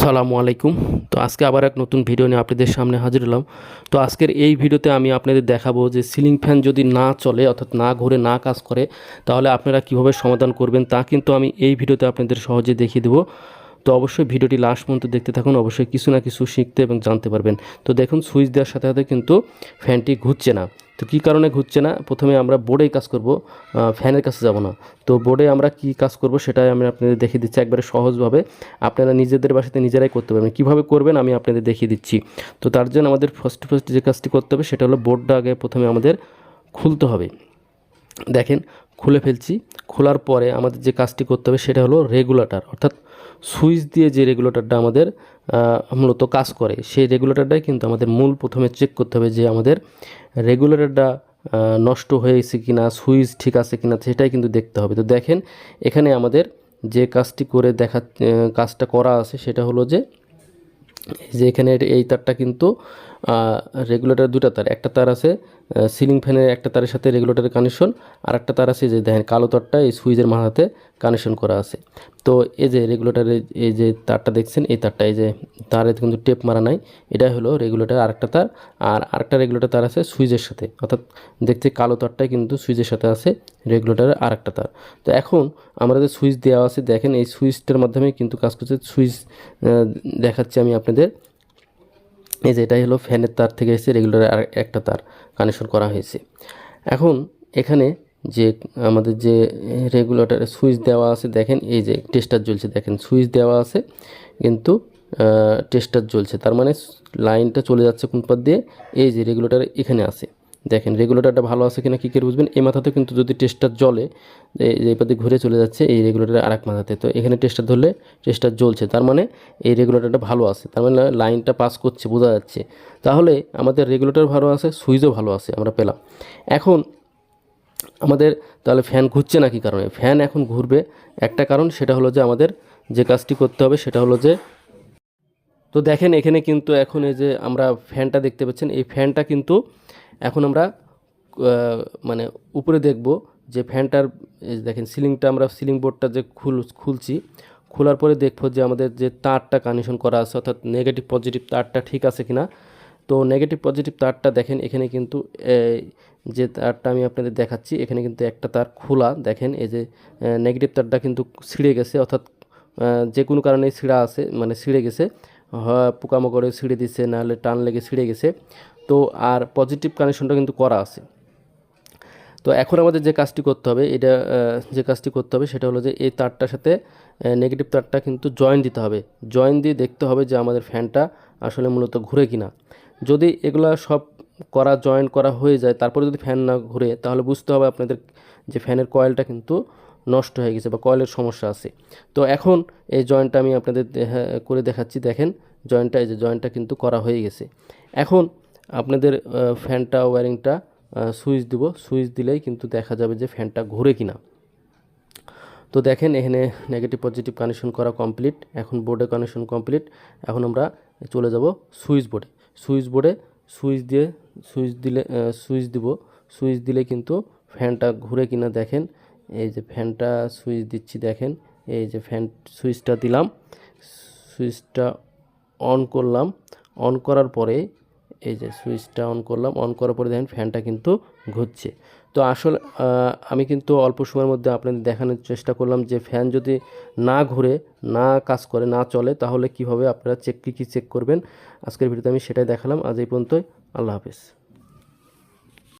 আসসালামু আলাইকুম। তো আজকে আবার এক নতুন ভিডিও নিয়ে আপনাদের সামনে হাজির হলাম। তো আজকের এই ভিডিওতে আমি আপনাদের দেখাবো যে সিলিং ফ্যান যদি না চলে অর্থাৎ না ঘুরে না কাজ করে তাহলে আপনারা কীভাবে সমাধান করবেন তা কিন্তু আমি এই ভিডিওতে আপনাদের সহজে দেখিয়ে দেবো। তো অবশ্যই ভিডিওটি লাস্ট পর্যন্ত দেখতে থাকুন, অবশ্যই কিছু না কিছু শিখতে এবং জানতে পারবেন। তো দেখুন সুইচ দেওয়ার সাথে সাথে কিন্তু ফ্যানটি ঘুরছে না। তো কী কারণে ঘুরছে না, প্রথমে আমরা বোর্ডেই কাজ করব, ফ্যানের কাছে যাব না। তো বোর্ডে আমরা কি কাজ করব সেটাই আমি আপনাদের দেখিয়ে দিচ্ছি একবারে সহজভাবে। আপনারা নিজেদের বাসাতে নিজেরাই করতে পারবেন। কীভাবে করবেন আমি আপনাদের দেখিয়ে দিচ্ছি। তো তার জন্য আমাদের ফার্স্ট যে কাজটি করতে হবে সেটা হলো বোর্ডটা আগে প্রথমে আমাদের খুলতে হবে। দেখেন খুলে ফেলছি। খোলার পরে আমাদের যে কাজটি করতে হবে সেটা হলো রেগুলেটর, অর্থাৎ সুইচ দিয়ে যে রেগুলেটরটা আমাদের মূলত কাজ করে সেই রেগুলেটরটাই কিন্তু আমাদের মূল প্রথমে চেক করতে হবে যে আমাদের রেগুলেটরটা নষ্ট হয়েছে কিনা, সুইচ ঠিক আছে কিনা সেটাই কিন্তু দেখতে হবে। তো দেখেন এখানে আমাদের যে কাজটি করে কাজটা করা আছে সেটা হলো যে এখানে এই তারটা কিন্তু রেগুলেটর দুটো তার, একটা তার আছে সিলিং ফ্যানের একটা তারের সাথে রেগুলেটরের কানেকশন, আর একটা তার আছে যে দেখেন কালো তারটা এই সুইচের মাথাতে কানেকশন করা আছে। তো এই যে রেগুলেটরের এই যে তারটা দেখছেন, এই তারটা এই যে তারে কিন্তু টেপ মারা নাই, এটাই হলো রেগুলেটর আরেকটা তার। আর আরেকটা রেগুলেটর তার আছে সুইচের সাথে, অর্থাৎ দেখতে কালো তারটাই কিন্তু সুইচের সাথে আছে রেগুলেটরের আরেকটা তার। তো এখন আমরা যে সুইচ দেওয়া আছে দেখেন এই সুইচটার মাধ্যমে কিন্তু কাজ করছে। সুইচ দেখাচ্ছি আমি আপনাদের। এই যে এটাই হলো ফ্যানের তার থেকে এসে রেগুলেটরের আর একটা তার কানেকশন করা হয়েছে। এখন এখানে যে আমাদের যে রেগুলেটরের সুইচ দেওয়া আছে দেখেন এই যে টেস্টার জ্বলছে, দেখেন সুইচ দেওয়া আছে কিন্তু টেস্টার জ্বলছে, তার মানে লাইনটা চলে যাচ্ছে কোন পথ দিয়ে, এই যে রেগুলেটর এখানে আছে। দেখেন রেগুলেটরটা ভালো আছে কিনা কী করে বুঝবেন, এই মাথাতে কিন্তু যদি টেস্টার জ্বলে এই পথে ঘুরে চলে যাচ্ছে এই রেগুলেটরের আরেক মাথাতে। তো এখানে টেস্টার ধরলে টেস্টার জ্বলছে, তার মানে এই রেগুলেটরটা ভালো আছে, তার মানে লাইনটা পাস করছে বোঝা যাচ্ছে। তাহলে আমাদের রেগুলেটর ভালো আছে, সুইচও ভালো আছে আমরা পেলাম। এখন আমাদের তাহলে ফ্যান ঘুরছে না কী কারণে, ফ্যান এখন ঘুরবে একটা কারণ, সেটা হলো যে আমাদের যে কাজটি করতে হবে সেটা হলো যে, তো দেখেন এখানে কিন্তু এখন এই যে আমরা ফ্যানটা দেখতে পাচ্ছেন, এই ফ্যানটা কিন্তু এখন আমরা মানে উপরে দেখব যে ফ্যানটার দেখেন সিলিংটা, আমরা সিলিং বোর্ডটা যে খুলছি, খোলার পরে দেখবো যে আমাদের যে তারটা কানেকশন করা আছে অর্থাৎ নেগেটিভ পজিটিভ তারটা ঠিক আছে কিনা। তো নেগেটিভ পজিটিভ তারটা দেখেন এখানে কিন্তু যে তারটা আমি আপনাদের দেখাচ্ছি এখানে কিন্তু একটা তার খোলা, দেখেন এই যে নেগেটিভ তারটা কিন্তু ছিঁড়ে গেছে, অর্থাৎ যে কোনো কারণে ছিঁড়া আছে, মানে ছিঁড়ে গেছে, পোকামাকড়ে ছিঁড়ে দিচ্ছে, নাহলে টান লেগে ছিঁড়ে গেছে। তো আর পজিটিভ কানেকশনটা কিন্তু করা আছে। তো এখন আমাদের যে কাজটি করতে হবে যে কাজটি করতে হবে সেটা হলো যে এই তারটার সাথে নেগেটিভ তারটা কিন্তু জয়েন দিতে হবে। জয়েন দিয়ে দেখতে হবে যে আমাদের ফ্যানটা আসলে মূলত ঘুরে কিনা। যদি এগুলা সব জয়েন করা হয়ে যায় তারপরে যদি ফ্যান না ঘুরে তাহলে বুঝতে হবে আপনাদের যে ফ্যানের কয়েলটা কিন্তু নষ্ট হয়ে গেছে বা কয়েলের সমস্যা আছে। তো এখন এই জয়েন্টটা আমি আপনাদের করে দেখাচ্ছি। দেখেন এই যে জয়েন্টটা কিন্তু করা হয়ে গেছে। এখন আপনাদের ফ্যানটা ওয়্যারিংটা সুইচ দিব, সুইচ দিলেই কিন্তু দেখা যাবে যে ফ্যানটা ঘুরে কিনা। তো দেখেন এখানে নেগেটিভ পজিটিভ কানেকশন করা কমপ্লিট, এখন বোর্ডে কানেকশন কমপ্লিট। এখন আমরা চলে যাব সুইচ বোর্ডে। সুইচ দিব, সুইচ দিলে কিন্তু ফ্যানটা ঘুরে কিনা দেখেন। এই যে ফ্যানটা সুইচ দিচ্ছি, দেখেন এই যে ফ্যান সুইচটা দিলাম, সুইচটা অন করলাম, অন করার পরে এই যে সুইচটা অন করলাম, অন করার পরে দেখেন ফ্যানটা কিন্তু ঘুরছে। তো আসলে আমি কিন্তু অল্প সময়ের মধ্যে আপনাদের দেখানোর চেষ্টা করলাম যে ফ্যান যদি না ঘুরে, না কাজ করে, না চলে তাহলে কীভাবে আপনারা কী চেক করবেন। আজকের ভিডিওতে আমি সেটাই দেখালাম। আজ এই পর্যন্তই, আল্লাহ হাফেজ।